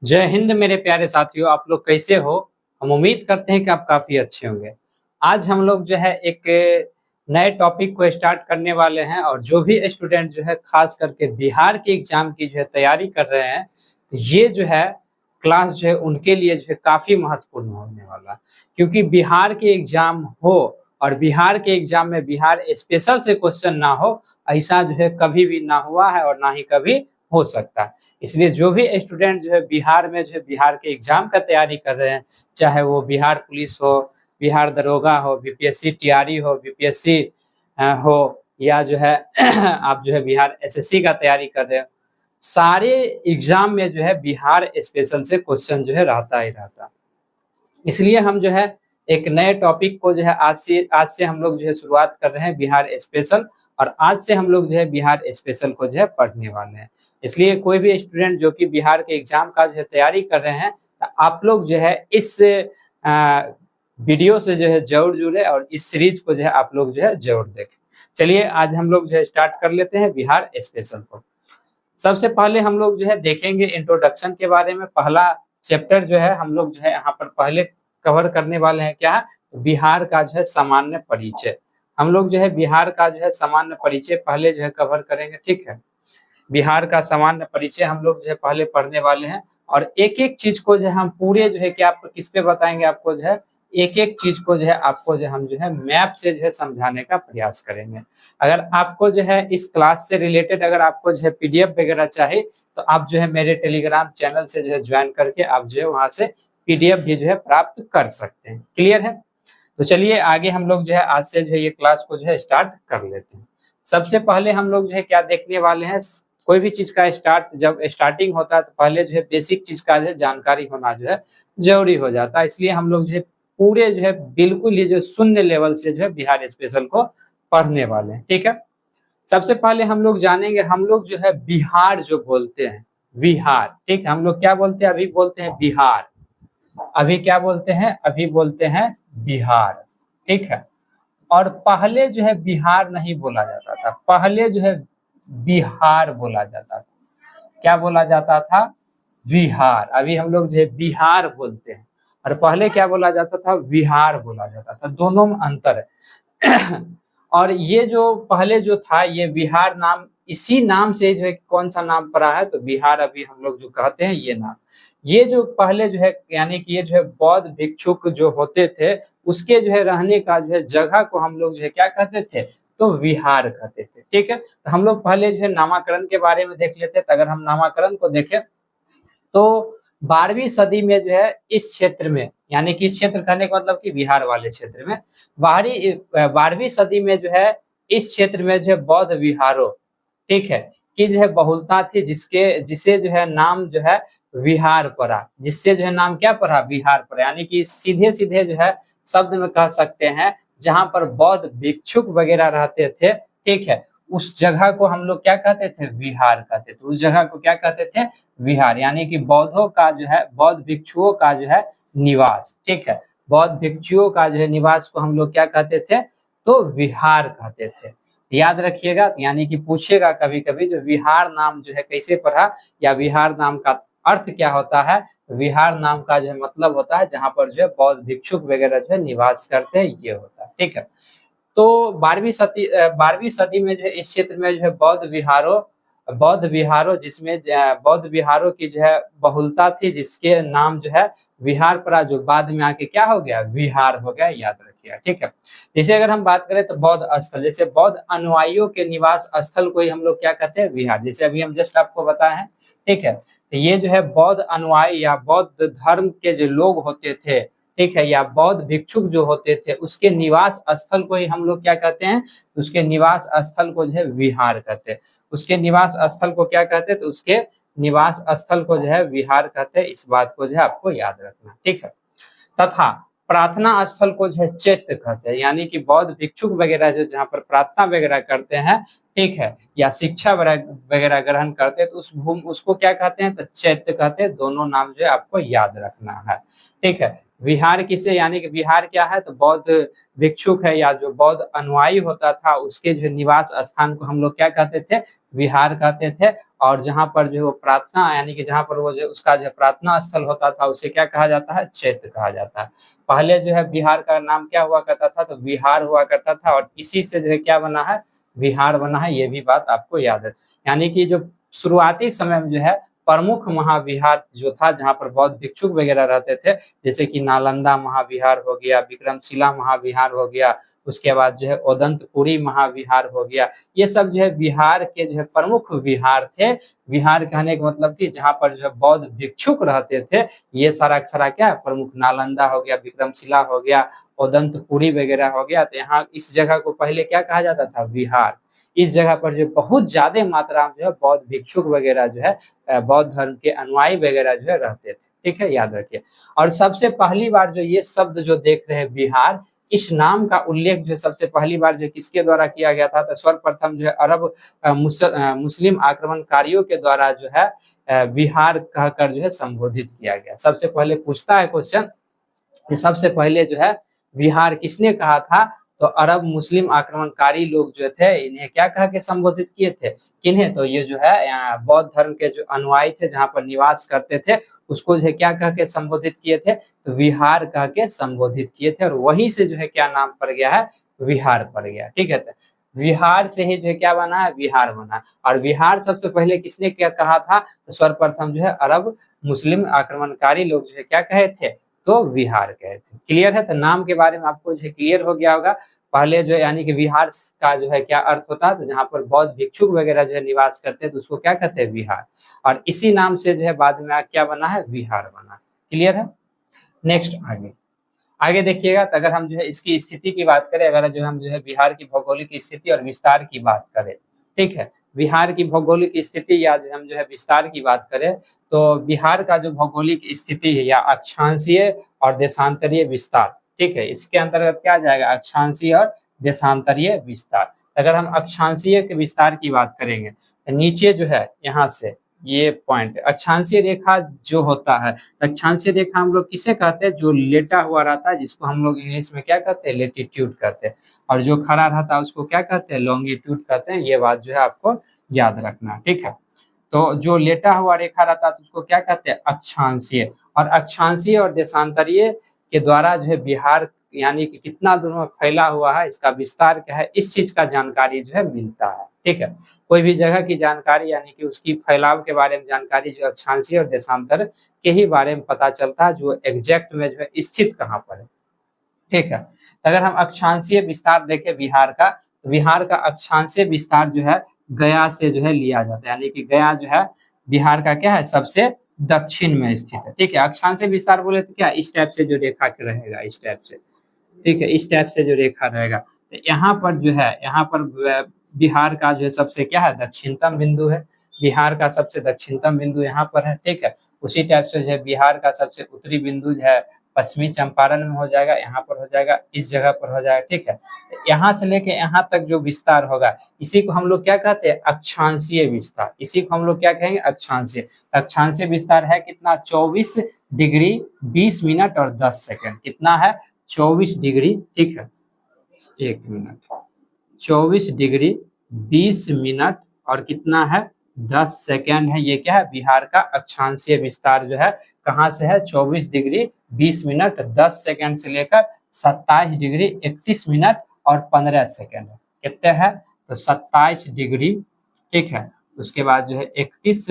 जय हिंद मेरे प्यारे साथियों, आप लोग कैसे हो। हम उम्मीद करते हैं कि आप काफी अच्छे होंगे। आज हम लोग जो है एक नए टॉपिक को स्टार्ट करने वाले हैं और जो भी स्टूडेंट जो है खास करके बिहार के एग्जाम की जो है तैयारी कर रहे हैं, तो ये जो है क्लास जो है उनके लिए जो है काफी महत्वपूर्ण होने वाला है। क्योंकि बिहार के एग्जाम हो और बिहार के एग्जाम में बिहार स्पेशल से क्वेश्चन ना हो, ऐसा जो है कभी भी ना हुआ है और ना ही कभी हो सकता है। इसलिए जो भी स्टूडेंट जो है बिहार में जो है बिहार के एग्जाम का तैयारी कर रहे हैं, चाहे वो बिहार पुलिस हो, बिहार दरोगा हो, बीपीएससी टीआरई हो, बीपीएससी हो, या जो है आप जो है बिहार एसएससी का तैयारी कर रहे हो, सारे एग्जाम में जो है बिहार स्पेशल से क्वेश्चन जो है रहता ही रहता। इसलिए हम जो है एक नए टॉपिक को जो है आज से हम लोग जो है शुरुआत कर रहे हैं बिहार स्पेशल। और आज से हम लोग जो है बिहार स्पेशल को जो है पढ़ने वाले हैं। इसलिए कोई भी स्टूडेंट जो कि बिहार के एग्जाम का जो है तैयारी कर रहे हैं, तो आप लोग जो है इस वीडियो से जो है जरूर जुड़े और इस सीरीज को जो है आप लोग जो है जरूर देखें। चलिए आज हम लोग जो है स्टार्ट कर लेते हैं बिहार स्पेशल को। सबसे पहले हम लोग जो है देखेंगे इंट्रोडक्शन के बारे में। पहला चैप्टर जो है हम लोग जो है यहाँ पर पहले कवर करने वाले हैं क्या, तो बिहार का जो है सामान्य परिचय। हम लोग जो है बिहार का जो है सामान्य परिचय पहले जो है कवर करेंगे, ठीक है। बिहार का सामान्य परिचय हम लोग जो है पहले पढ़ने वाले हैं और एक एक चीज को जो है हम पूरे जो है कि आप किस पे बताएंगे, आपको जो है एक एक चीज को जो है आपको जो हम जो है मैप से जो है समझाने का प्रयास करेंगे। अगर आपको जो है इस क्लास से रिलेटेड अगर आपको जो है पीडीएफ वगैरह चाहिए, तो आप जो है मेरे टेलीग्राम चैनल से जो है ज्वाइन करके आप जो है वहां से पीडीएफ भी जो है प्राप्त कर सकते हैं। क्लियर है? तो चलिए आगे हम लोग जो है आज से जो है ये क्लास को जो है स्टार्ट कर लेते हैं। सबसे पहले हम लोग जो है क्या देखने वाले हैं, कोई भी चीज का जब स्टार्टिंग होता है तो पहले जो है बेसिक चीज का जो है जानकारी होना जो है जरूरी हो जाता है। इसलिए हम लोग जो है पूरे जो है बिल्कुल ही जो शून्य लेवल से जो है बिहार स्पेशल को पढ़ने वाले हैं, ठीक है। सबसे पहले हम लोग जानेंगे, हम लोग जो है बिहार जो बोलते हैं, बिहार, ठीक है। हम लोग क्या बोलते हैं, अभी बोलते हैं बिहार। अभी क्या बोलते हैं, अभी बोलते हैं बिहार, ठीक है। और पहले जो है बिहार नहीं बोला जाता था, पहले जो है बिहार बोला जाता था। क्या बोला जाता था? बिहार। अभी हम लोग जो है बिहार बोलते हैं और पहले क्या बोला जाता था, बिहार बोला जाता था। दोनों में अंतर है। और ये जो पहले जो था ये बिहार नाम, इसी नाम से जो है कौन सा नाम पड़ा है, तो बिहार अभी हम लोग जो कहते हैं ये नाम। ये जो पहले जो है यानी कि ये जो है बौद्ध भिक्षुक जो होते थे, उसके जो है रहने का जो है जगह को हम लोग जो है क्या कहते थे, तो विहार कहते थे, ठीक है। तो हम लोग पहले जो है नामाकरण के बारे में देख लेते हैं। तो अगर हम नामाकरण को देखें तो 12वीं सदी में जो है इस क्षेत्र में, यानी कि इस क्षेत्र कहने का मतलब कि बिहार वाले क्षेत्र में, 12वीं सदी में जो है इस क्षेत्र में जो है बौद्ध विहारों, ठीक है, की जो है बहुलता थी, जिसे जो है नाम जो है विहार पड़ा, जिससे जो है नाम क्या पड़ा, विहार पड़ा। यानी कि सीधे सीधे जो है शब्द में कह सकते हैं जहां पर बौद्ध भिक्षुक वगैरह रहते थे, ठीक है, उस जगह को हम लोग क्या कहते थे, विहार कहते थे। उस जगह को क्या कहते थे, विहार। यानी कि बौद्धों का जो है, बौद्ध भिक्षुओं का जो है निवास, ठीक है, बौद्ध भिक्षुओं का जो है निवास को हम लोग क्या कहते थे, तो विहार कहते थे। याद रखिएगा, यानी कि पूछेगा कभी कभी जो विहार नाम जो है कैसे पढ़ा, या विहार नाम का अर्थ क्या होता है। तो विहार नाम का जो है मतलब होता है जहां पर जो है बौद्ध भिक्षुक वगैरह जो है निवास करते हैं, ये होता है, ठीक है। तो 12वीं सदी में जो है इस क्षेत्र में जो है बौद्ध विहारों जिसमें बौद्ध विहारों की जो है बहुलता थी, जिसके नाम जो है विहार पड़ा, जो बाद में आके क्या हो गया, विहार हो गया। याद रखिएगा, ठीक है। जैसे अगर हम बात करें तो बौद्ध स्थल, जैसे बौद्ध अनुयायियों के निवास स्थल को ही हम लोग क्या कहते हैं, विहार। जैसे अभी हम जस्ट आपको बताए हैं, ठीक है। तो ये जो है बौद्ध अनुयायी या बौद्ध धर्म के जो लोग होते थे, ठीक है, या बौद्ध भिक्षुक जो होते थे, उसके निवास स्थल को ही हम लोग क्या कहते हैं, उसके निवास स्थल को जो है विहार कहते हैं। उसके निवास स्थल को क्या कहते हैं, तो उसके निवास स्थल को जो है विहार कहते हैं। इस बात को जो है आपको याद रखना, ठीक है। तथा प्रार्थना स्थल को जो है चैत्य कहते हैं। यानी कि बौद्ध भिक्षुक वगैरह जो जहाँ पर प्रार्थना वगैरह करते हैं, ठीक है, या शिक्षा वगैरह ग्रहण करते हैं, तो उसको क्या कहते हैं, तो चैत्य कहते हैं। दोनों नाम जो है आपको याद रखना है, ठीक है। विहार किसे, यानी कि विहार क्या है, तो बौद्ध भिक्षुक है या जो बौद्ध अनुयायी होता था उसके जो निवास स्थान को हम लोग क्या कहते थे, विहार कहते थे। और जहाँ पर जो प्रार्थना, यानी कि जहाँ पर वो जो उसका जो प्रार्थना स्थल होता था उसे क्या कहा जाता है, चैत्य कहा जाता है। पहले जो है बिहार का नाम क्या हुआ करता था, तो विहार हुआ करता था, और इसी से जो है क्या बना है, विहार बना है। ये भी बात आपको याद है। यानी कि जो शुरुआती समय में जो है प्रमुख महाविहार जो था जहाँ पर बौद्ध भिक्षुक वगैरह रहते थे, जैसे कि नालंदा महाविहार हो गया, विक्रमशिला महाविहार हो गया, उसके बाद जो है ओदंतपुरी महाविहार हो गया, ये सब जो है बिहार के जो है प्रमुख विहार थे। विहार कहने का मतलब कि जहाँ पर जो है बौद्ध भिक्षुक रहते थे, ये सारा सारा क्या प्रमुख, नालंदा हो गया, विक्रमशिला हो गया, ओदंतपुरी वगैरह हो गया। तो यहाँ इस जगह को पहले क्या कहा जाता था, विहार। इस जगह पर जो बहुत ज्यादा मात्रा में जो है बौद्ध भिक्षुक वगैरह जो है बौद्ध धर्म के अनुयायी वगैरह जो है रहते थे। ठीक है, याद रखिए। और सबसे पहली बार जो ये शब्द जो देख रहे हैं बिहार, इस नाम का उल्लेख जो सबसे पहली बार जो किसके द्वारा किया गया था, तो सर्वप्रथम जो है अरब मुस्लिम आक्रमणकारियों के द्वारा जो है बिहार कहकर जो है संबोधित किया गया। सबसे पहले पूछता है क्वेश्चन, सबसे पहले जो है बिहार किसने कहा था, तो अरब मुस्लिम आक्रमणकारी लोग जो थे इन्हें क्या कह के संबोधित किए थे, किन्हें, तो ये जो है बौद्ध धर्म के जो अनुयायी थे जहाँ पर निवास करते थे उसको जो है क्या कह के संबोधित किए थे, तो विहार कह के संबोधित किए थे। और वहीं से जो है क्या नाम पड़ गया है, विहार पड़ गया। ठीक है, तो विहार से ही जो है क्या बना है, बिहार बना। और बिहार सबसे पहले किसने क्या कहा था, तो सर्वप्रथम जो है अरब मुस्लिम आक्रमणकारी लोग जो है क्या कहे थे, तो विहार कहे थे। क्लियर है, तो नाम के बारे में आपको जो है क्लियर हो गया होगा। पहले जो है यानी कि विहार का जो है क्या अर्थ होता है, तो जहाँ पर बौद्ध भिक्षुक वगैरह जो है निवास करते हैं तो उसको क्या कहते हैं, विहार। और इसी नाम से जो है बाद में क्या बना है, विहार बना। क्लियर है। नेक्स्ट आगे आगे देखिएगा, तो अगर हम जो है इसकी स्थिति की बात करें, अगर जो हम जो है बिहार की भौगोलिक स्थिति और विस्तार की बात करें, ठीक है, बिहार की भौगोलिक स्थिति या जो हम जो है विस्तार की बात करें, तो बिहार का जो भौगोलिक स्थिति है या अक्षांशीय और देशांतरीय विस्तार, ठीक है, इसके अंतर्गत क्या आ जाएगा, अक्षांशीय और देशांतरीय विस्तार। अगर हम अक्षांशीय के विस्तार की बात करेंगे तो नीचे जो है यहाँ से ये पॉइंट अक्षांशीय रेखा जो होता है, अक्षांशीय रेखा हम लोग किसे कहते हैं, जो लेटा हुआ रहता है जिसको हम लोग इंग्लिश में क्या कहते हैं, लेटीट्यूड कहते हैं। और जो खड़ा रहता है उसको क्या कहते हैं, लॉन्गिट्यूड कहते हैं। ये बात जो है आपको याद रखना। ठीक है, तो जो लेटा हुआ रेखा रहता है तो उसको क्या कहते हैं, अक्षांशीय। और अक्षांशीय और देशांतरीय के द्वारा जो है बिहार यानी कि कितना दूर में फैला हुआ है, इसका विस्तार क्या है, इस चीज का जानकारी जो है मिलता है। ठीक है, कोई भी जगह की जानकारी यानी कि उसकी फैलाव के बारे में जानकारी जो अक्षांशीय और देशांतर के ही बारे में पता चलता है, जो एग्जैक्ट में जो है स्थित कहाँ पर है। ठीक है, तो अगर हम अक्षांशीय विस्तार देखें बिहार का, तो बिहार का अक्षांशीय विस्तार जो है गया से जो है लिया जाता है, यानी कि गया जो है बिहार का क्या है, सबसे दक्षिण में स्थित है। ठीक है, अक्षांशीय विस्तार बोले तो क्या, इस टाइप से जो रेखा रहेगा, इस टाइप से। ठीक है, इस टाइप से जो रेखा रहेगा, तो यहाँ पर जो है, यहाँ पर बिहार का जो है सबसे क्या है, दक्षिणतम बिंदु है। बिहार का सबसे दक्षिणतम बिंदु यहाँ पर है। ठीक है, उसी टाइप से जो है बिहार का सबसे उत्तरी बिंदु जो है पश्चिमी चंपारण में हो जाएगा, यहाँ पर हो जाएगा, इस जगह पर हो जाएगा। ठीक है, यहाँ से लेके यहाँ तक जो विस्तार होगा इसी को हम लोग क्या कहते हैं, अक्षांशीय विस्तार। इसी को हम लोग क्या कहेंगे, अक्षांशीय। अक्षांशीय विस्तार है कितना, 24 डिग्री 20 मिनट और 10 सेकंड। कितना है, 24 डिग्री। ठीक है, एक मिनट, 24 डिग्री 20 मिनट और कितना है, 10 सेकेंड है। ये क्या है, बिहार का अक्षांशीय विस्तार जो है कहाँ से है, 24 डिग्री 20 मिनट 10 सेकेंड से लेकर 27 डिग्री 31 मिनट और 15 सेकेंड है। कितने है, तो 27 डिग्री। ठीक है, उसके बाद जो है 31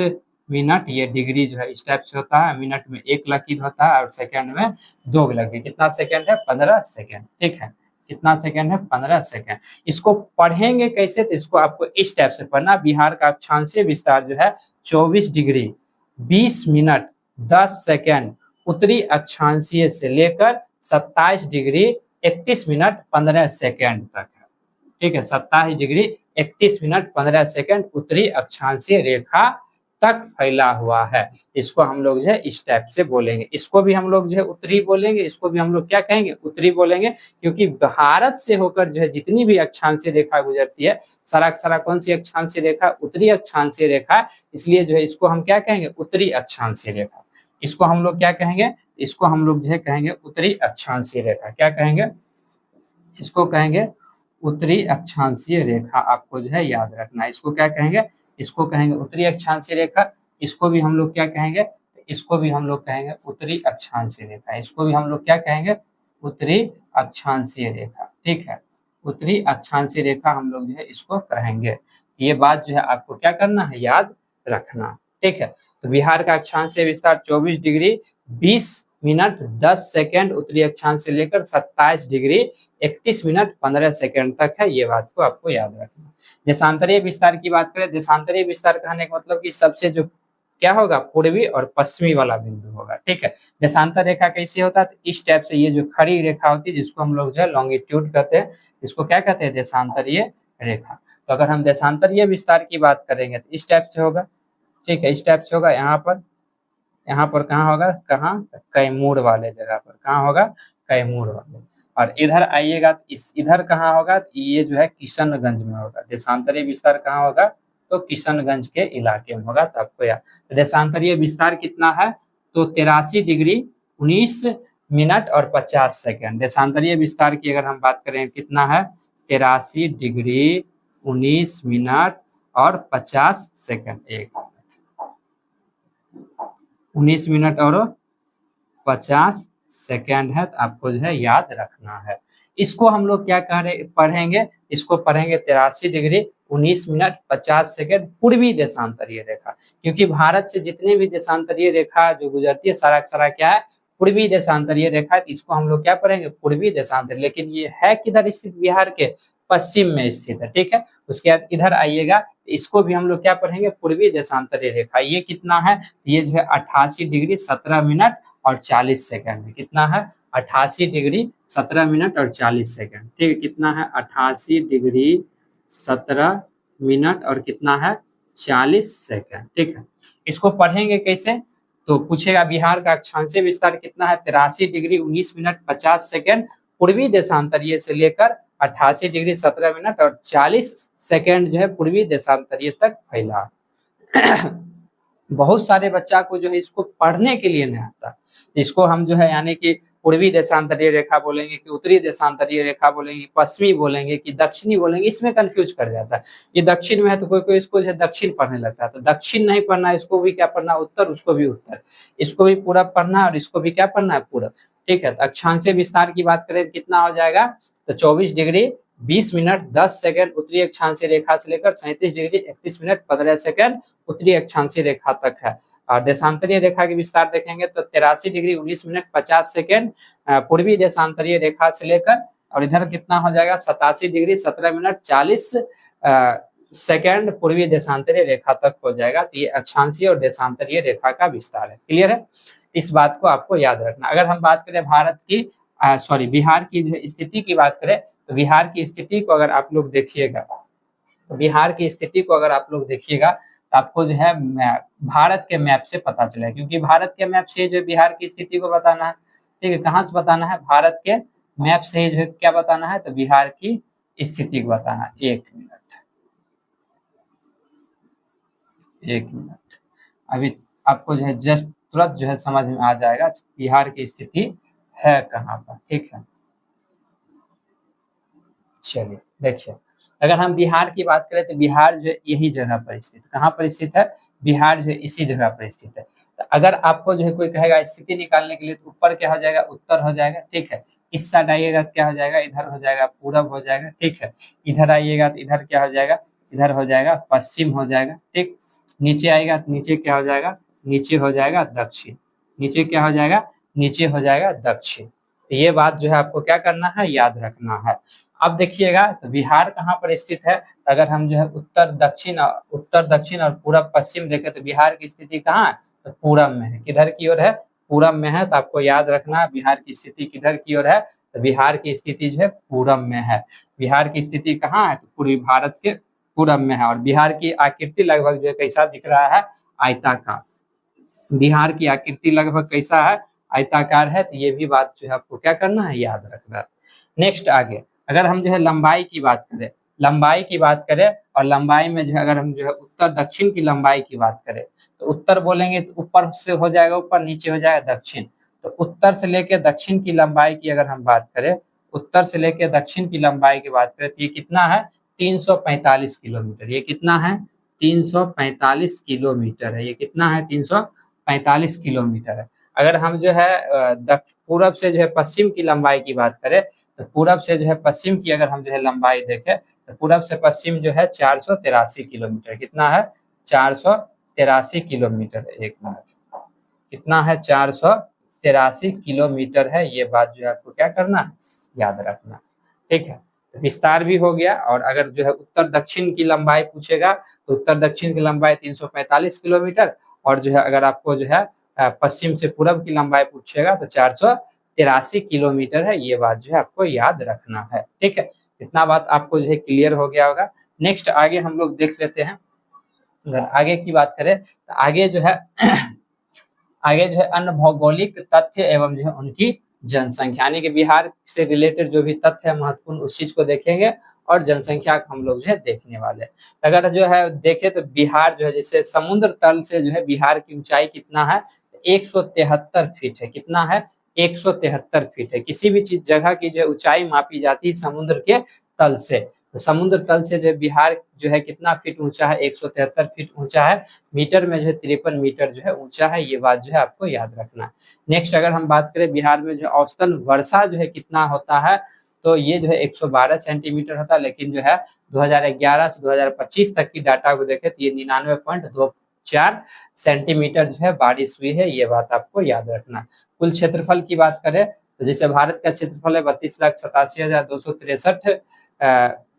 मिनट, ये डिग्री जो है इस टाइप से होता है, मिनट में एक लकीर होता है और सेकेंड में दो लकीर। कितना सेकेंड है, 15 सेकेंड। ठीक है, कितना सेकेंड है, 15 सेकेंड। इसको पढ़ेंगे कैसे, तो इसको आपको इस टाइप से पढ़ना, बिहार का अक्षांशीय विस्तार जो है 24 डिग्री 20 मिनट 10 सेकेंड उत्तरी अक्षांशीय से लेकर 27 डिग्री 31 मिनट 15 सेकेंड तक है। ठीक है, 27 डिग्री 31 मिनट 15 सेकेंड उत्तरी अक्षांशीय रेखा तक फैला हुआ है। इसको हम लोग जो है इस टाइप से बोलेंगे। इसको भी हम लोग जो है उत्तरी बोलेंगे, इसको भी हम लोग क्या कहेंगे, उत्तरी बोलेंगे, क्योंकि भारत से होकर जो है जितनी भी अक्षांशीय रेखा गुजरती है, सारा कौन सी अक्षांशीय रेखा, उत्तरी अक्षांशीय रेखा। इसलिए जो है इसको हम क्या कहेंगे, उत्तरी अक्षांशीय रेखा। इसको हम लोग क्या कहेंगे, इसको हम लोग जो है कहेंगे उत्तरी अक्षांशीय रेखा। क्या कहेंगे? इसको कहेंगे उत्तरी अक्षांशीय रेखा। आपको जो है याद रखना है। इसको क्या कहेंगे? इसको कहेंगे उत्तरी अक्षांशीय रेखा। इसको भी हम लोग क्या कहेंगे? इसको भी हम लोग कहेंगे उत्तरी अक्षांशीय रेखा। इसको भी हम लोग क्या कहेंगे? उत्तरी अक्षांशीय रेखा। ठीक है, उत्तरी अक्षांशीय रेखा हम लोग जो है इसको कहेंगे। ये बात जो है आपको क्या करना है? याद रखना। ठीक है, तो बिहार का अक्षांशीय विस्तार 24 डिग्री 20 मिनट 10 सेकेंड उत्तरी अक्षांश से लेकर 27 डिग्री 31 मिनट 15 सेकेंड तक है। ये बात को आपको याद रखना। देशांतरीय विस्तार की बात करें, देशांतरीय विस्तार कहने का मतलब कि सबसे जो क्या होगा? पूर्वी और पश्चिमी वाला बिंदु होगा। ठीक है, देशांतर रेखा कैसे होता है? तो इस टाइप से ये जो खड़ी रेखा होती है जिसको हम लोग जो है लॉन्गिट्यूड कहते हैं, इसको क्या कहते हैं? देशांतरीय रेखा। तो अगर हम देशांतरीय विस्तार की बात करेंगे तो इस टाइप से होगा। ठीक है, इस टाइप से होगा। यहाँ पर कहाँ होगा? कहाँ? कैमूर वाले जगह पर। कहाँ होगा? कैमूर वाले। और इधर आइएगा तो इस इधर कहाँ होगा? ये जो है किशनगंज में होगा। देशांतरीय विस्तार कहाँ होगा? तो किशनगंज के इलाके में होगा। तो आपको याद, देशांतरीय विस्तार कितना है? तो 83 डिग्री 19 मिनट और 50 सेकेंड। देशांतरीय विस्तार की अगर हम बात करें कितना है? 83 डिग्री 19 मिनट और 50 सेकेंड। 19 मिनट और 50 सेकेंड है। तो आपको जो है याद रखना है। इसको हम लोग क्या पढ़ेंगे? इसको पढ़ेंगे 83 डिग्री 19 मिनट 50 सेकेंड पूर्वी देशांतरीय रेखा। क्योंकि भारत से जितने भी देशांतरीय रेखा जो गुजरती है सारा क्या है? पूर्वी देशांतरीय रेखा। इसको हम लोग क्या पढ़ेंगे? पूर्वी देशांतरीय। लेकिन ये है किधर स्थित? बिहार के पश्चिम में स्थित है। ठीक है, उसके बाद इधर आइएगा, इसको भी हम लोग क्या पढ़ेंगे? पूर्वी देशांतरीय रेखा। ये कितना है? ये जो है 88 डिग्री 17 मिनट और 40 सेकेंड है। कितना है? 88 डिग्री 17 मिनट और 40 सेकेंड। ठीक है, कितना है? 88 डिग्री 17 मिनट और कितना है? 40 सेकेंड। ठीक है, इसको पढ़ेंगे कैसे? तो पूछेगा बिहार का अक्षांशीय विस्तार कितना है? 83 डिग्री 19 मिनट 50 सेकेंड पूर्वी देशांतरीय से लेकर 88 डिग्री 17 मिनट और 40 सेकेंड जो है पूर्वी देशांतरीय तक फैला। बहुत सारे बच्चा को जो है इसको पढ़ने के लिए नहीं आता। इसको हम जो है यानी कि पूर्वी देशांतरीय रेखा बोलेंगे कि उत्तरी देशांतरीय रेखा बोलेंगे, पश्चिमी बोलेंगे कि दक्षिणी बोलेंगे, इसमें कंफ्यूज कर जाता है। ये दक्षिण में है तो कोई इसको जो है दक्षिण पढ़ने लगता है। तो दक्षिण नहीं पढ़ना, इसको भी क्या पढ़ना? उत्तर। उसको भी उत्तर। इसको भी पूरब पढ़ना है और इसको भी क्या पढ़ना है? पूरब। ठीक है, तो अक्षांशीय विस्तार की बात करें कितना हो जाएगा? तो 24 डिग्री 20 मिनट 10 सेकेंड उत्तरी अक्षांशीय रेखा से लेकर 37 डिग्री 31 मिनट 15 सेकेंड उत्तरी अक्षांशीय रेखा तक है। और देशांतरीय रेखा की विस्तार देखेंगे तो 83 डिग्री 19 मिनट 50 सेकेंड पूर्वी देशांतरीय रेखा से लेकर, और इधर कितना हो जाएगा? 87 डिग्री 17 मिनट 40 सेकेंड पूर्वी देशांतरीय रेखा तक हो जाएगा। तो ये अक्षांशीय और देशांतरीय रेखा का विस्तार है। क्लियर है? इस बात को आपको याद रखना। अगर हम बात करें भारत की बिहार की जो स्थिति की बात करें तो बिहार की स्थिति को अगर आप लोग देखिएगा, तो बिहार की स्थिति को अगर आप लोग देखिएगा तो आपको जो है भारत के मैप से पता चलेगा। क्योंकि भारत के मैप से जो बिहार की स्थिति को बताना है। ठीक है, कहाँ से बताना है? भारत के मैप से ही जो है क्या बताना है? तो बिहार की स्थिति को बताना है। एक मिनट अभी आपको जो है जस्ट तुरंत जो है समझ में आ जाएगा बिहार की स्थिति है कहाँ पर। ठीक है, चलिए देखिए, अगर हम बिहार की बात करें तो बिहार जो है यही जगह पर स्थित। कहाँ पर स्थित है? बिहार जो है इसी जगह पर स्थित है। तो अगर आपको जो है कोई कहेगा स्थिति निकालने के लिए तो ऊपर क्या हो जाएगा? उत्तर हो जाएगा। ठीक है, इस साइड आइएगा तो क्या हो जाएगा? इधर हो जाएगा पूरब हो जाएगा। ठीक है, इधर आइएगा तो इधर क्या हो जाएगा? इधर हो जाएगा पश्चिम हो जाएगा। ठीक, नीचे आएगा तो नीचे क्या हो जाएगा? नीचे हो जाएगा दक्षिण। नीचे क्या हो जाएगा? नीचे हो जाएगा दक्षिण। तो ये बात जो है आपको क्या करना है? याद रखना है। अब देखिएगा तो बिहार कहाँ पर स्थित है? अगर हम जो है उत्तर दक्षिण और पूरब पश्चिम देखें तो बिहार की स्थिति कहाँ है? तो पूरब में है। किधर की ओर है? पूरब में है। तो आपको याद रखना है बिहार की स्थिति किधर की ओर है? तो बिहार की स्थिति जो है पूरब में है। बिहार की स्थिति कहाँ है? तो पूर्वी भारत के पूरब में है। और बिहार की आकृति लगभग जो है कैसा दिख रहा है? आयताकार। बिहार की आकृति लगभग कैसा है? आयताकार है। तो ये भी बात जो है आपको क्या करना है? याद रखना है। नेक्स्ट आगे अगर हम जो है लंबाई की बात करें और लंबाई में जो है अगर हम जो है उत्तर दक्षिण की लंबाई की बात करें तो उत्तर बोलेंगे तो ऊपर से हो जाएगा ऊपर, नीचे हो जाएगा दक्षिण। तो उत्तर से लेकर दक्षिण की लंबाई की अगर हम बात करें, उत्तर से लेकर दक्षिण की लंबाई की बात करें तो ये कितना है, 345 किलोमीटर। ये कितना है, 345 किलोमीटर है। ये कितना है, 345 किलोमीटर है। अगर हम जो है पूरब से जो है पश्चिम की लंबाई की बात करें, तो पूरब से जो है पश्चिम की अगर हम जो है लंबाई देखें, तो पूरब से पश्चिम जो है 483 किलोमीटर। कितना है, 483 किलोमीटर। एक मिनट, कितना है, 483 किलोमीटर है। ये बात जो है आपको क्या करना है, याद रखना। ठीक है, तो विस्तार भी हो गया। और अगर जो है उत्तर दक्षिण की लंबाई पूछेगा तो उत्तर दक्षिण की लंबाई 345 किलोमीटर, और जो है अगर आपको जो है पश्चिम से पूरब की लंबाई पूछेगा तो 483 किलोमीटर है। ये बात जो है आपको याद रखना है। ठीक है, इतना बात आपको जो है क्लियर हो गया होगा। नेक्स्ट आगे हम लोग देख लेते हैं। अगर आगे की बात करें तो आगे जो है आगे जो है अन्य भौगोलिक तथ्य एवं जो है उनकी जनसंख्या, यानी कि बिहार से रिलेटेड जो भी तथ्य है महत्वपूर्ण, उस चीज को देखेंगे और जनसंख्या को हम लोग जो है देखने वाले। अगर जो है देखे तो बिहार जो है, जैसे समुद्र तल से जो है बिहार की ऊंचाई कितना है, 173 फीट है। कितना है, 173 फीट है। किसी भी चीज जगह की जो ऊंचाई मापी जाती है समुद्र के तल से, तो समुद्र तल से जो बिहार जो है कितना फीट ऊंचा है, 173 फीट ऊंचा है। मीटर में जो है 53 मीटर जो है ऊंचा है। ये बात जो है आपको याद रखना है। नेक्स्ट अगर हम बात करें बिहार में जो औसतन वर्षा जो है कितना होता है, तो ये जो है 112 सेंटीमीटर होता है। लेकिन जो है 2011 से 2025 तक की डाटा को देखें तो ये 99.24 सेंटीमीटर जो है बारिश हुई है। ये बात आपको याद रखना। कुल क्षेत्रफल की बात करें तो जैसे भारत का क्षेत्रफल है 32,87,263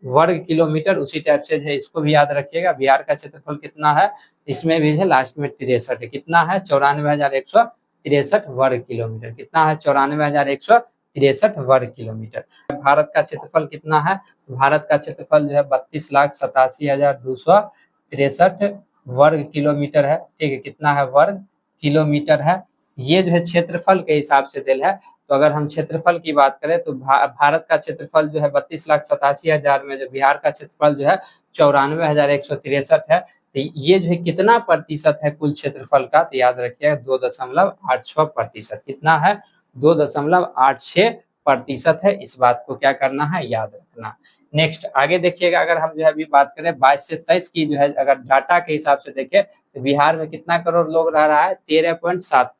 वर्ग किलोमीटर, उसी टाइप से जो है इसको भी याद रखिएगा। बिहार का क्षेत्रफल कितना है, इसमें भी है लास्ट में 63 है। कितना है, 94,163 वर्ग किलोमीटर। कितना है, 94,163 वर्ग किलोमीटर। भारत का क्षेत्रफल कितना है, भारत का क्षेत्रफल जो है 32,87,263 वर्ग किलोमीटर है। ठीक है, कितना है, वर्ग किलोमीटर है। ये जो है क्षेत्रफल के हिसाब से दिल है। तो अगर हम क्षेत्रफल की बात करें तो भारत का क्षेत्रफल जो है 32,87,000 में जो बिहार का क्षेत्रफल जो है 94,163 है। तो ये जो है कितना प्रतिशत है कुल क्षेत्रफल का, तो याद रखिएगा 2.86%। कितना है, 2.86% है। इस बात को क्या करना है, याद रखना। नेक्स्ट आगे देखिएगा, अगर हम जो है अभी बात करें 22 से 23 की जो है अगर डाटा के हिसाब से देखें तो बिहार में कितना करोड़ लोग रह रहा है, 13.7।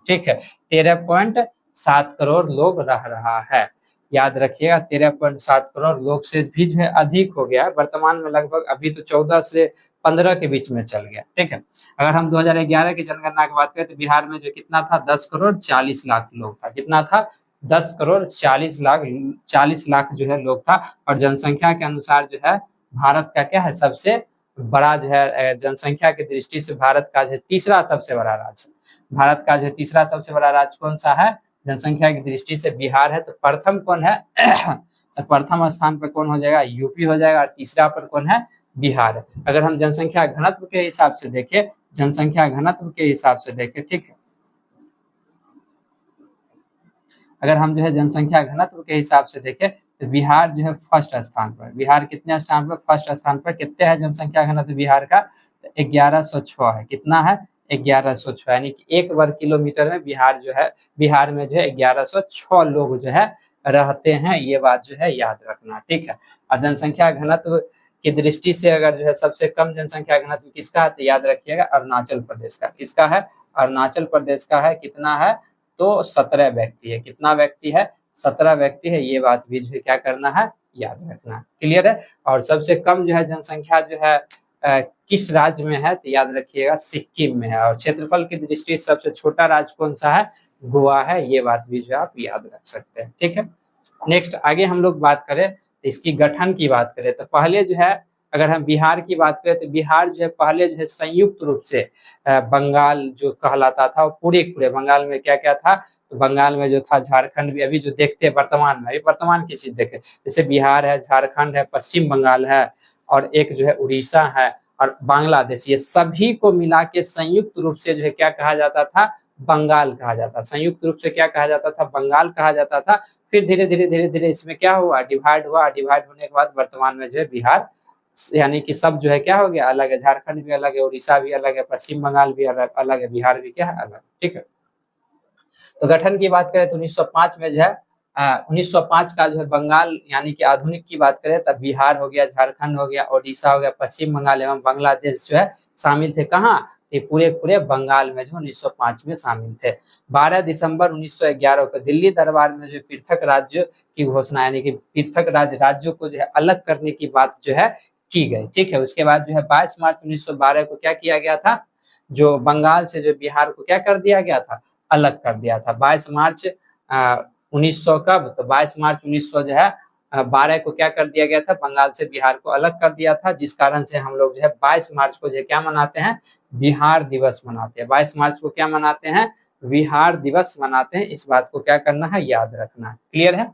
ठीक है, 13.7 करोड़ लोग रह रहा है। याद रखिएगा 13.7 करोड़ लोग से भी जो है अधिक हो गया है वर्तमान में। लगभग अभी तो 14 से 15 के बीच में चल गया। ठीक है, अगर हम 2011 की जनगणना की बात करें तो बिहार में जो कितना था, 10 करोड़ 40 लाख लोग था। कितना था, 10 करोड़ 40 लाख जो है लोग था। और जनसंख्या के अनुसार जो है भारत का क्या है, सबसे बड़ा जो है जनसंख्या की दृष्टि से भारत का जो है तीसरा सबसे बड़ा राज्य, भारत का जो तीसरा सबसे बड़ा राज्य कौन सा है जनसंख्या की दृष्टि से, बिहार है। तो प्रथम कौन है तो प्रथम स्थान पर कौन हो जाएगा, यूपी हो जाएगा। और तीसरा पर कौन है, बिहार है। अगर हम जनसंख्या घनत्व के हिसाब से देखें, जनसंख्या घनत्व के हिसाब से देखें, ठीक है, अगर हम जो है जनसंख्या घनत्व के हिसाब से देखें तो बिहार जो है फर्स्ट स्थान पर। बिहार कितने स्थान पर, फर्स्ट स्थान पर। कितने है जनसंख्या घनत्व बिहार का, तो 1106 है। कितना है, 1106, यानी कि 1 वर्ग किलोमीटर में बिहार जो है, बिहार में जो है 1106 लोग जो है रहते हैं। ये बात जो है याद रखना। ठीक है, और जनसंख्या घनत्व की दृष्टि से अगर जो है सबसे कम जनसंख्या घनत्व किसका है, तो याद रखिएगा अरुणाचल प्रदेश का। किसका है, अरुणाचल प्रदेश का है। कितना है, तो 17 व्यक्ति है। कितना व्यक्ति है, 17 व्यक्ति है। ये बात भी जो है क्या करना है, याद रखना। क्लियर है। और सबसे कम जो है जनसंख्या जो है किस राज्य में है, तो याद रखिएगा सिक्किम में है। और क्षेत्रफल की दृष्टि से सबसे छोटा राज्य कौन सा है, गोवा है। ये बात भी जो आप याद रख सकते हैं। ठीक है, नेक्स्ट आगे हम लोग बात करें तो इसकी गठन की बात करें तो पहले जो है अगर हम बिहार की बात करें तो बिहार जो है पहले जो है संयुक्त रूप से बंगाल जो कहलाता था, वो पूरे पूरे बंगाल में क्या क्या था, तो बंगाल में जो था झारखंड भी, अभी जो देखते हैं वर्तमान में, अभी वर्तमान की चीज देखे, जैसे बिहार है, झारखंड है, पश्चिम बंगाल है, और एक जो है उड़ीसा है और बांग्लादेश, ये सभी को मिला के संयुक्त रूप से जो है क्या कहा जाता था, बंगाल कहा जाता। संयुक्त रूप से क्या कहा जाता था, बंगाल कहा जाता था। फिर धीरे धीरे इसमें क्या हुआ, डिवाइड हुआ। डिवाइड होने के बाद वर्तमान में जो है बिहार यानी कि सब जो है क्या हो गया, अलग है। झारखंड भी अलग है, उड़ीसा भी अलग है, पश्चिम बंगाल भी अलग अलग है, बिहार भी क्या है, अलग। ठीक है, तो गठन की बात करें तो 1905 में जो है 1905 का जो है बंगाल यानी कि आधुनिक की बात करें तब बिहार हो गया, झारखंड हो गया, ओडिशा हो गया, पश्चिम बंगाल एवं बांग्लादेश जो है शामिल थे। कहाँ? ये पूरे पूरे बंगाल में जो 1905 में शामिल थे। 12 दिसंबर 1911 को दिल्ली दरबार में जो पृथक राज्य की घोषणा यानी कि पृथक राज्यों को जो है अलग करने की बात जो है की गई। ठीक है, उसके बाद जो है 22 मार्च 1912 को क्या किया गया था, जो बंगाल से जो बिहार को क्या कर दिया गया था, अलग कर दिया था। 22 मार्च 1900 कब, तो 22 मार्च 1900 जो है 12 को क्या कर दिया गया था, बंगाल से बिहार को अलग कर दिया था, जिस कारण से हम लोग जो है 22 मार्च को जो है क्या मनाते हैं, बिहार दिवस मनाते हैं। 22 मार्च को क्या मनाते हैं, बिहार दिवस मनाते हैं। इस बात को क्या करना है, याद रखना है। क्लियर है?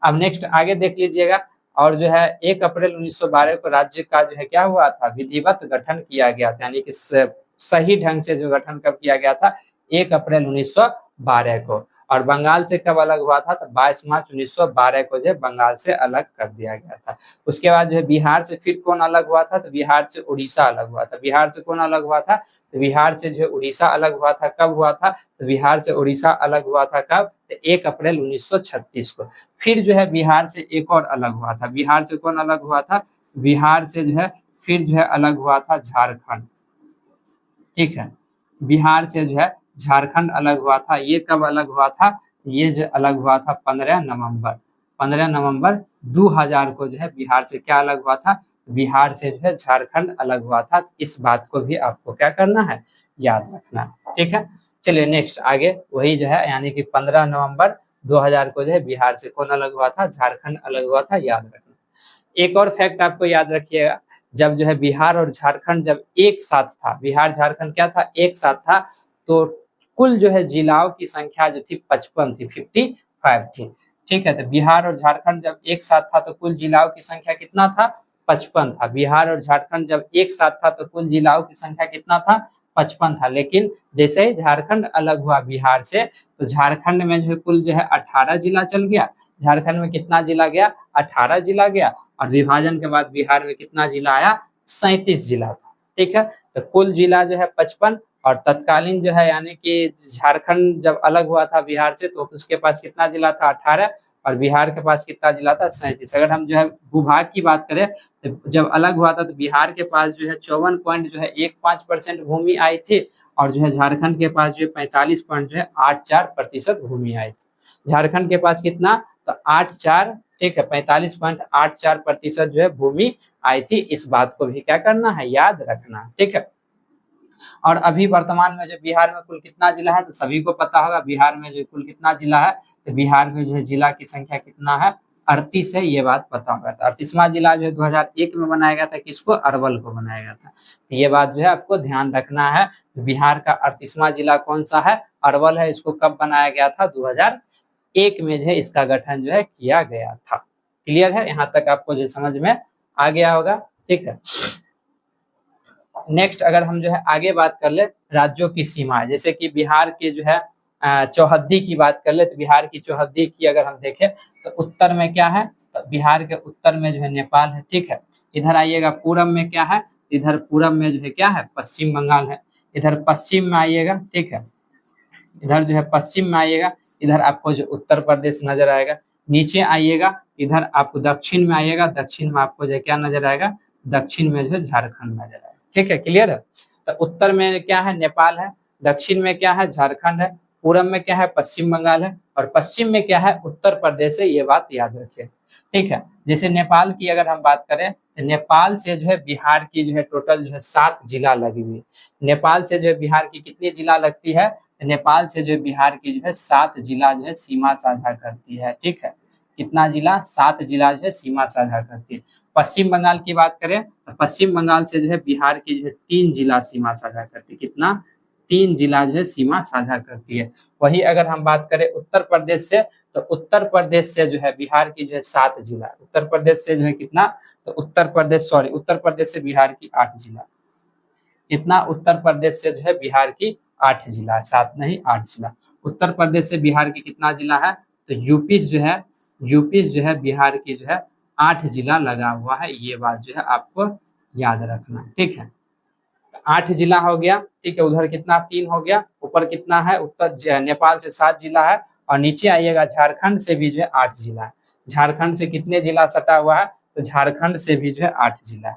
अब नेक्स्ट आगे देख लीजिएगा। और जो है 1 अप्रैल 1912 को राज्य का जो है क्या हुआ था, विधिवत गठन किया गया था, यानी कि सही ढंग से जो गठन कब किया गया था, 1 अप्रैल 1912 को। और बंगाल से कब अलग हुआ था, तो 22 मार्च 1912 को जो है बंगाल से अलग कर दिया गया था। उसके बाद जो है बिहार से फिर कौन अलग हुआ था, तो बिहार से उड़ीसा अलग हुआ था। बिहार से कौन अलग हुआ था, तो बिहार से जो है उड़ीसा अलग हुआ था। कब हुआ था, तो बिहार से उड़ीसा अलग हुआ था कब, तो 1 अप्रैल 1936 को। फिर जो है बिहार से एक और अलग हुआ था। बिहार से कौन अलग हुआ था, बिहार से जो है फिर जो है अलग हुआ था झारखंड। ठीक है, बिहार से जो है झारखंड अलग हुआ था। ये कब अलग हुआ था, ये जो अलग हुआ था 15 नवंबर 2000 को जो है बिहार से क्या अलग हुआ था, बिहार से जो है झारखंड अलग हुआ था। इस बात को भी आपको क्या करना है, याद रखना है। ठीक है, चलिए नेक्स्ट आगे वही जो है यानी कि 15 नवंबर 2000 को जो है बिहार से कौन अलग हुआ था, झारखंड अलग हुआ था, याद रखना। एक और फैक्ट आपको याद रखिएगा, जब जो है बिहार और झारखंड जब एक साथ था, बिहार झारखंड क्या था, एक साथ था, तो कुल जो है जिलाओं की संख्या जो थी 55 थी, 55 थी। ठीक है, तो बिहार और झारखंड जब एक साथ था तो कुल जिलाओं की संख्या कितना था, 55 था। बिहार और झारखंड जब एक साथ था तो कुल जिलाओं की संख्या कितना था, 55 था। लेकिन जैसे ही झारखंड अलग हुआ बिहार से, तो झारखंड में जो है कुल जो है 18 जिला चल गया। झारखंड में कितना जिला गया, 18 जिला गया। और विभाजन के बाद बिहार में कितना जिला आया, 37 जिला था। ठीक है, तो कुल जिला जो है 55 और तत्कालीन जो है यानी कि झारखंड जब अलग हुआ था बिहार से तो उसके पास कितना जिला था, 18, और बिहार के पास कितना जिला था, 37। अगर हम जो है भूभाग की बात करें तो जब अलग हुआ था तो बिहार के पास जो है 54.15% भूमि आई थी, और जो है झारखंड के पास जो है 45.84% भूमि आई थी। झारखंड के पास कितना, तो 84, ठीक है, 45.84% जो है भूमि आई थी। इस बात को भी क्या करना है, याद रखना। ठीक है, और अभी वर्तमान में जो बिहार में कुल कितना जिला है, तो सभी को पता होगा बिहार में जो कुल कितना जिला है, तो बिहार में जो है जिला की संख्या कितना है, 38 है, ये बात पता होगा। तो 38वां जिला जो है 2001 में बनाया गया था, किसको, अरवल को बनाया गया था। तो ये बात जो है आपको ध्यान रखना है, बिहार का 38वां जिला कौन सा है, अरवल है। इसको कब बनाया गया था, 2001 में जो है इसका गठन जो है किया गया था। क्लियर है, यहाँ तक आपको जो समझ में आ गया होगा। ठीक है, नेक्स्ट अगर हम जो है आगे बात कर ले राज्यों की सीमा, जैसे कि बिहार के जो है चौहद्दी की बात कर ले, तो बिहार की चौहद्दी की अगर हम देखें तो उत्तर में क्या है, तो बिहार के उत्तर में जो है नेपाल है। ठीक है, इधर आइएगा पूरब में क्या है, इधर पूरब में जो है क्या है, पश्चिम बंगाल है। इधर पश्चिम में आइएगा, ठीक है, इधर जो है पश्चिम में आइएगा, इधर आपको जो उत्तर प्रदेश नजर आएगा। नीचे आइएगा, इधर आपको दक्षिण में आइएगा, दक्षिण में आपको जो क्या नजर आएगा, दक्षिण में जो है झारखंड नजर आएगा। ठीक है, क्लियर है। तो उत्तर में क्या है, नेपाल है। दक्षिण में क्या है, झारखंड है। पूरब में क्या है, पश्चिम बंगाल है। और पश्चिम में क्या है, उत्तर प्रदेश है। ये बात याद रखिए। ठीक है, जैसे नेपाल की अगर हम बात करें तो नेपाल से जो है बिहार की जो है टोटल जो है 7 जिला लगी हुई। नेपाल से जो है बिहार की कितनी जिला लगती है, नेपाल से जो बिहार की जो है 7 जिला जो है सीमा साझा करती है। ठीक है, कितना जिला, 7 जिला जो है सीमा साझा करती है। पश्चिम बंगाल की बात करें तो पश्चिम बंगाल से जो है बिहार की जो है 3 जिला सीमा साझा करती है। कितना, 3 जिला जो है सीमा साझा करती है। वही अगर हम बात करें उत्तर प्रदेश से, तो उत्तर प्रदेश से जो है बिहार की जो है 7 जिला, उत्तर प्रदेश से जो है कितना, तो उत्तर प्रदेश से बिहार की 8 जिला। कितना, उत्तर प्रदेश से जो है बिहार की 8 जिला, 7 नहीं 8 जिला। उत्तर प्रदेश से बिहार की कितना जिला है, तो यूपी जो है बिहार की जो है 8 जिला लगा हुआ है। ये बात जो है आपको याद रखना है। ठीक है, 8 जिला हो गया, ठीक है। उधर कितना 3 हो गया, ऊपर कितना है, उत्तर नेपाल से 7 जिला है, और नीचे आइएगा झारखंड से भी जो है 8 जिला है। झारखंड से कितने जिला सटा हुआ है, तो झारखंड से भी जो है 8 जिला है,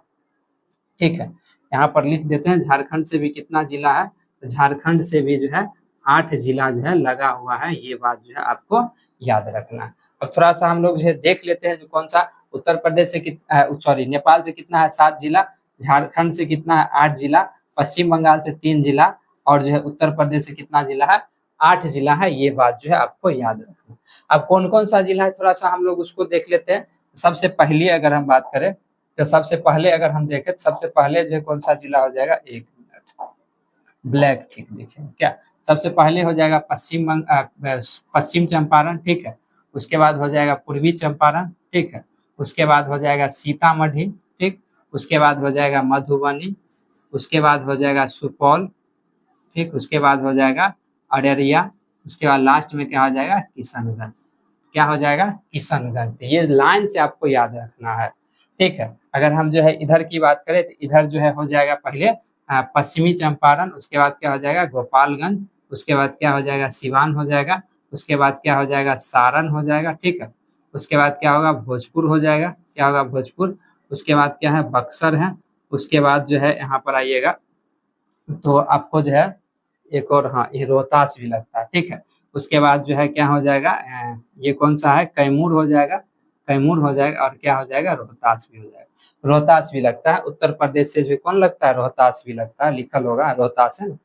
ठीक है। यहाँ पर लिख देते हैं झारखंड से भी कितना जिला है, तो झारखंड से भी जो है 8 जिला जो है लगा हुआ है, ये बात जो है आपको याद रखना है। अब थोड़ा सा हम लोग जो है देख लेते हैं, जो कौन सा उत्तर प्रदेश से सॉरी नेपाल से कितना है 7 जिला, झारखंड से कितना है 8 जिला, पश्चिम बंगाल से 3 जिला, और जो है उत्तर प्रदेश से कितना जिला है 8 जिला है, ये बात जो है आपको याद रखना। अब कौन कौन सा जिला है थोड़ा सा हम लोग उसको देख लेते हैं। सबसे पहली अगर हम बात करें, तो सबसे पहले अगर हम देखें, सबसे पहले जो है कौन सा जिला हो जाएगा, एक मिनट, ब्लैक, ठीक देखिए क्या, सबसे पहले हो जाएगा पश्चिम चंपारण, ठीक है। उसके बाद हो जाएगा पूर्वी चंपारण, ठीक है। उसके बाद हो जाएगा सीतामढ़ी, ठीक। उसके बाद हो जाएगा मधुबनी, उसके बाद हो जाएगा सुपौल, ठीक। उसके बाद हो जाएगा अररिया, उसके बाद लास्ट में क्या हो जाएगा, किशनगंज। क्या हो जाएगा, किशनगंज। तो ये लाइन से आपको याद रखना है, ठीक है। अगर हम जो है इधर की बात करें, तो इधर जो है हो जाएगा पहले पश्चिमी चंपारण, उसके बाद क्या हो जाएगा गोपालगंज, उसके बाद क्या हो जाएगा सिवान हो जाएगा, उसके बाद क्या हो जाएगा सारण हो जाएगा, ठीक है। उसके बाद क्या होगा, भोजपुर हो जाएगा, क्या होगा, भोजपुर। उसके बाद क्या है, बक्सर है। उसके बाद जो है यहाँ पर आइएगा, तो आपको जो है एक और, हाँ, ये रोहतास भी लगता है, ठीक है। उसके बाद जो है क्या हो जाएगा, ये कौन सा है, कैमूर हो जाएगा, कैमूर हो जाएगा, और क्या हो जाएगा, रोहतास भी हो जाएगा। रोहतास भी लगता है, उत्तर प्रदेश से जो कौन लगता है, रोहतास भी लगता है, लिखल होगा रोहतास है ना,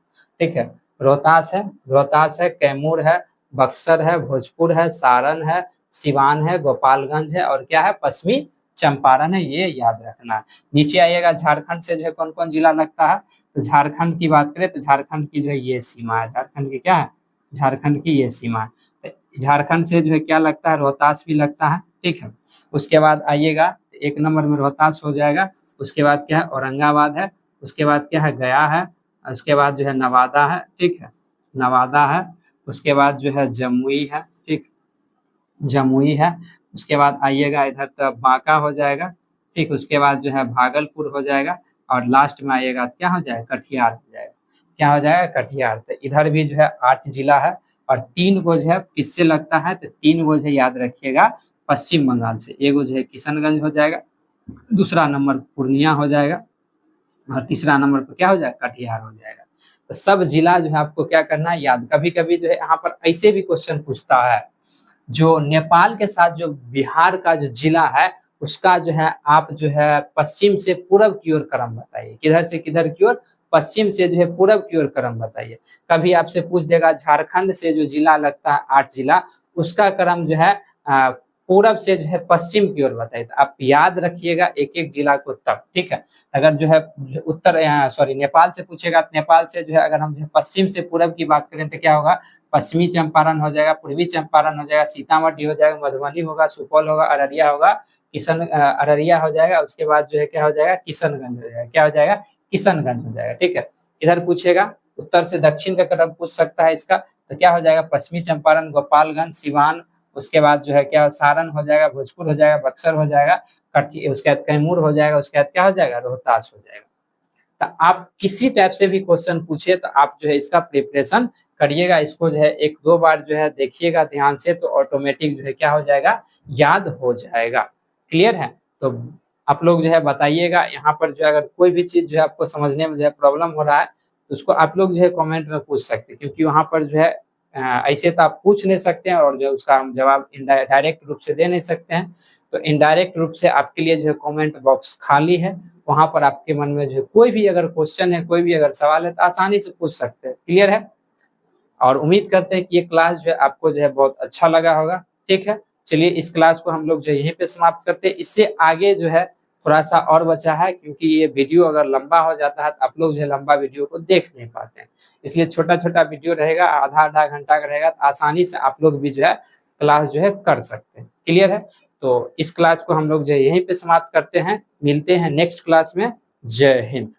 ठीक है। रोहतास है, कैमूर है, बक्सर है, भोजपुर है, सारण है, सिवान है, गोपालगंज है, और क्या है, पश्चिमी चंपारण है, ये याद रखना है। नीचे आइएगा, झारखंड से जो है कौन कौन जिला लगता है, तो झारखंड की बात करें, तो झारखंड की जो है ये सीमा है, झारखंड की क्या है, झारखंड की ये सीमा है। तो झारखंड से जो है क्या लगता है, रोहतास भी लगता है, ठीक है। उसके बाद आइएगा, एक नंबर में रोहतास हो जाएगा। उसके बाद क्या है, औरंगाबाद है। उसके बाद क्या है, गया है। उसके बाद जो है नवादा है, ठीक है, नवादा है। उसके बाद जो है जमुई है, ठीक, जमुई है। उसके बाद आइएगा इधर, तो बांका हो जाएगा, ठीक। उसके बाद जो है भागलपुर हो जाएगा, और लास्ट में आइएगा क्या हो जाएगा, कटिहार हो जाएगा। क्या हो जाएगा, कटिहार। तो इधर भी जो है 8 जिला है, और 3 गो जो है किससे लगता है, तो 3 गो जो है याद रखिएगा पश्चिम बंगाल से। एगो जो है किशनगंज हो जाएगा, दूसरा नंबर पूर्णिया हो जाएगा, और तीसरा नंबर पर क्या हो जाएगा, कटिहार हो जाएगा। तो सब जिला जो है आपको क्या करना है, याद। कभी कभी जो है यहाँ पर ऐसे भी क्वेश्चन पूछता है, जो नेपाल के साथ जो बिहार का जो जिला है, उसका जो है आप जो है पश्चिम से पूरब की ओर क्रम बताइए। किधर से किधर की ओर, पश्चिम से जो है पूरब की ओर क्रम बताइए। कभी आपसे पूछ देगा झारखंड से जो जिला लगता है 8 जिला, उसका क्रम जो है पूरब से जो है पश्चिम की ओर बताइए। तो आप याद रखिएगा एक एक जिला को तब, ठीक है। अगर जो है उत्तर सॉरी नेपाल से पूछेगा, तो नेपाल से जो है अगर हम पश्चिम से पूरब की बात करें, तो क्या होगा, पश्चिमी चंपारण हो जाएगा, पूर्वी चंपारण हो जाएगा, सीतामढ़ी हो जाएगा, मधुबनी होगा, सुपौल होगा, अररिया होगा, अररिया हो जाएगा। उसके बाद जो है क्या हो जाएगा, किशनगंज हो जाएगा। क्या हो जाएगा, किशनगंज हो जाएगा, ठीक है। इधर पूछेगा उत्तर से दक्षिण का क्रम पूछ सकता है इसका, तो क्या हो जाएगा, पश्चिमी चंपारण, गोपालगंज, सिवान। उसके बाद जो है क्या, सारण हो जाएगा, भोजपुर हो जाएगा, बक्सर हो जाएगा, उसके बाद कैमूर हो जाएगा, उसके बाद क्या हो जाएगा, रोहतास हो जाएगा। तो आप किसी टाइप से भी क्वेश्चन पूछे, तो आप जो है इसका प्रिपरेशन करिएगा। इसको जो है 1-2 बार जो है देखिएगा ध्यान से, तो ऑटोमेटिक जो है क्या हो जाएगा, याद हो जाएगा। क्लियर है। तो आप लोग जो है बताइएगा, यहाँ पर जो है अगर कोई भी चीज जो है आपको समझने में जो है प्रॉब्लम हो रहा है, तो उसको आप लोग जो है कमेंट में पूछ सकते हैं, क्योंकि वहाँ पर जो है ऐसे तो आप पूछ नहीं सकते हैं, और जो उसका हम जवाब डायरेक्ट रूप से दे नहीं सकते हैं। तो इनडायरेक्ट रूप से आपके लिए जो है कमेंट बॉक्स खाली है, वहां पर आपके मन में जो है कोई भी अगर क्वेश्चन है, कोई भी अगर सवाल है, तो आसानी से पूछ सकते हैं। क्लियर है। और उम्मीद करते हैं कि ये क्लास जो है आपको जो है बहुत अच्छा लगा होगा, ठीक है। चलिए इस क्लास को हम लोग जो है यहीं पे समाप्त करते हैं। इससे आगे जो है थोड़ा सा और बचा है, क्योंकि ये वीडियो अगर लंबा हो जाता है, तो आप लोग जो है लंबा वीडियो को देख नहीं पाते हैं, इसलिए छोटा छोटा वीडियो रहेगा, आधा घंटा का रहेगा, तो आसानी से आप लोग भी जो है क्लास जो है कर सकते हैं। क्लियर है। तो इस क्लास को हम लोग जो है यहीं पे समाप्त करते हैं, मिलते हैं नेक्स्ट क्लास में। जय हिंद।